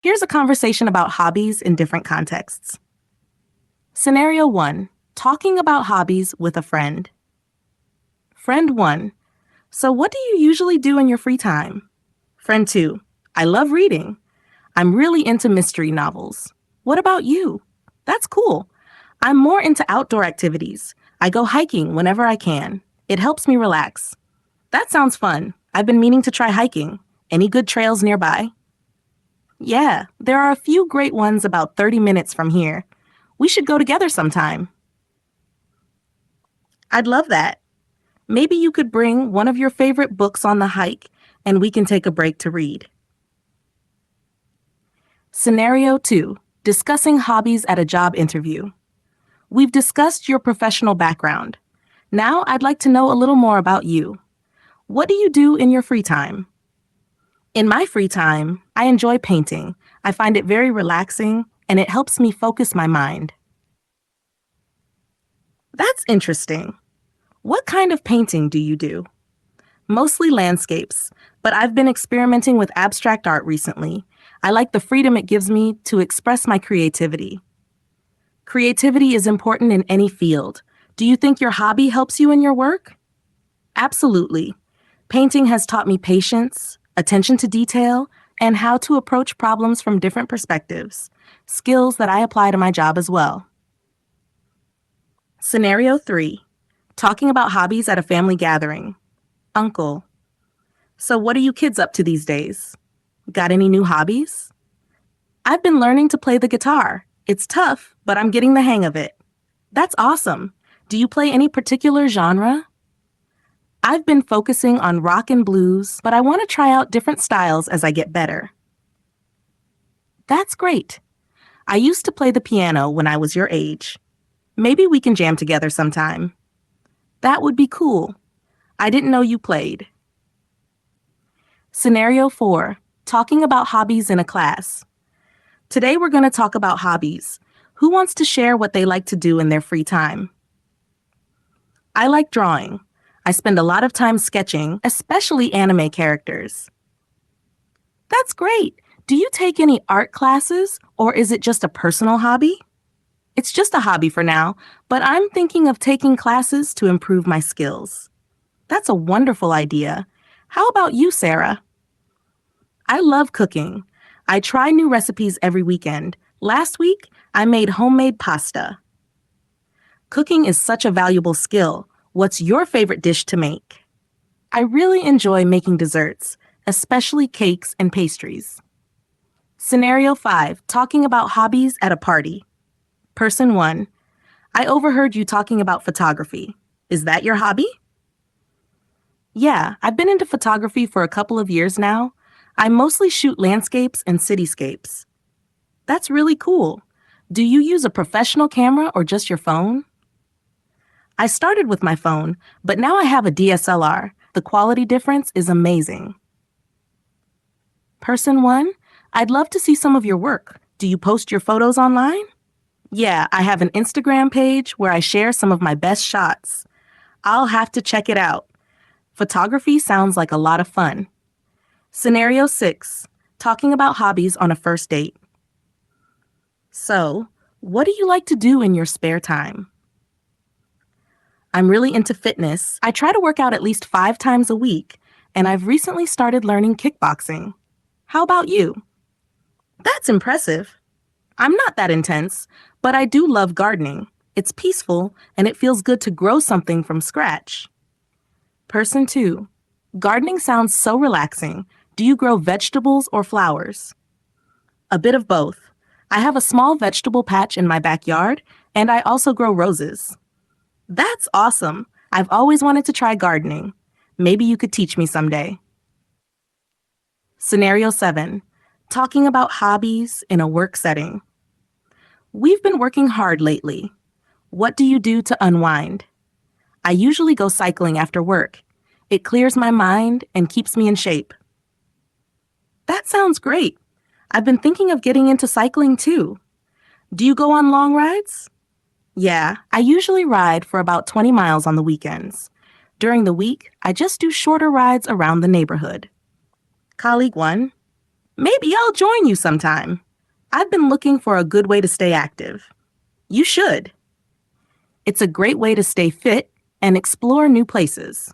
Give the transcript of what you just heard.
Here's a conversation about hobbies in different contexts. Scenario 1. Talking about hobbies with a friend. Friend 1. So, what do you usually do in your free time? Friend 2. I love reading. I'm really into mystery novels. What about you? That's cool. I'm more into outdoor activities. I go hiking whenever I can. It helps me relax. That sounds fun. I've been meaning to try hiking. Any good trails nearby? Yeah, there are a few great ones about 30 minutes from here. We should go together sometime. I'd love that. Maybe you could bring one of your favorite books on the hike and we can take a break to read. Scenario 2. Discussing hobbies at a job interview. We've discussed your professional background. Now I'd like to know a little more about you. What do you do in your free time? In my free time, I enjoy painting. I find it very relaxing and it helps me focus my mind. That's interesting. What kind of painting do you do? Mostly landscapes, but I've been experimenting with abstract art recently. I like the freedom it gives me to express my creativity. Creativity is important in any field. Do you think your hobby helps you in your work? Absolutely. Painting has taught me patience, attention to detail, and how to approach problems from different perspectives, skills that I apply to my job as well. Scenario 3. Talking about hobbies at a family gathering. Uncle. So what are you kids up to these days? Got any new hobbies? I've been learning to play the guitar. It's tough, but I'm getting the hang of it. That's awesome. Do you play any particular genre? I've been focusing on rock and blues, but I want to try out different styles as I get better. That's great. I used to play the piano when I was your age. Maybe we can jam together sometime. That would be cool. I didn't know you played. Scenario 4. Talking about hobbies in a class. Today we're going to talk about hobbies. Who wants to share what they like to do in their free time? I like drawing. I spend a lot of time sketching, especially anime characters. That's great. Do you take any art classes, or is it just a personal hobby? It's just a hobby for now, but I'm thinking of taking classes to improve my skills. That's a wonderful idea. How about you, Sarah? I love cooking. I try new recipes every weekend. Last week, I made homemade pasta. Cooking is such a valuable skill. What's your favorite dish to make? I really enjoy making desserts, especially cakes and pastries. Scenario 5. Talking about hobbies at a party. Person 1. I overheard you talking about photography. Is that your hobby? Yeah, I've been into photography for a couple of years now. I mostly shoot landscapes and cityscapes. That's really cool. Do you use a professional camera or just your phone? I started with my phone, but now I have a DSLR. The quality difference is amazing. Person 1, I'd love to see some of your work. Do you post your photos online? Yeah, I have an Instagram page where I share some of my best shots. I'll have to check it out. Photography sounds like a lot of fun. Scenario 6. Talking about hobbies on a first date. So, what do you like to do in your spare time? I'm really into fitness. I try to work out at least 5 times a week, and I've recently started learning kickboxing. How about you? That's impressive. I'm not that intense, but I do love gardening. It's peaceful, and it feels good to grow something from scratch. Person 2. Gardening sounds so relaxing. Do you grow vegetables or flowers? A bit of both. I have a small vegetable patch in my backyard, and I also grow roses. That's awesome. I've always wanted to try gardening. Maybe you could teach me someday. Scenario 7. Talking about hobbies in a work setting. We've been working hard lately. What do you do to unwind? I usually go cycling after work. It clears my mind and keeps me in shape. That sounds great. I've been thinking of getting into cycling too. Do you go on long rides? Yeah, I usually ride for about 20 miles on the weekends. During the week, I just do shorter rides around the neighborhood. Colleague 1. Maybe I'll join you sometime. I've been looking for a good way to stay active. You should. It's a great way to stay fit and explore new places.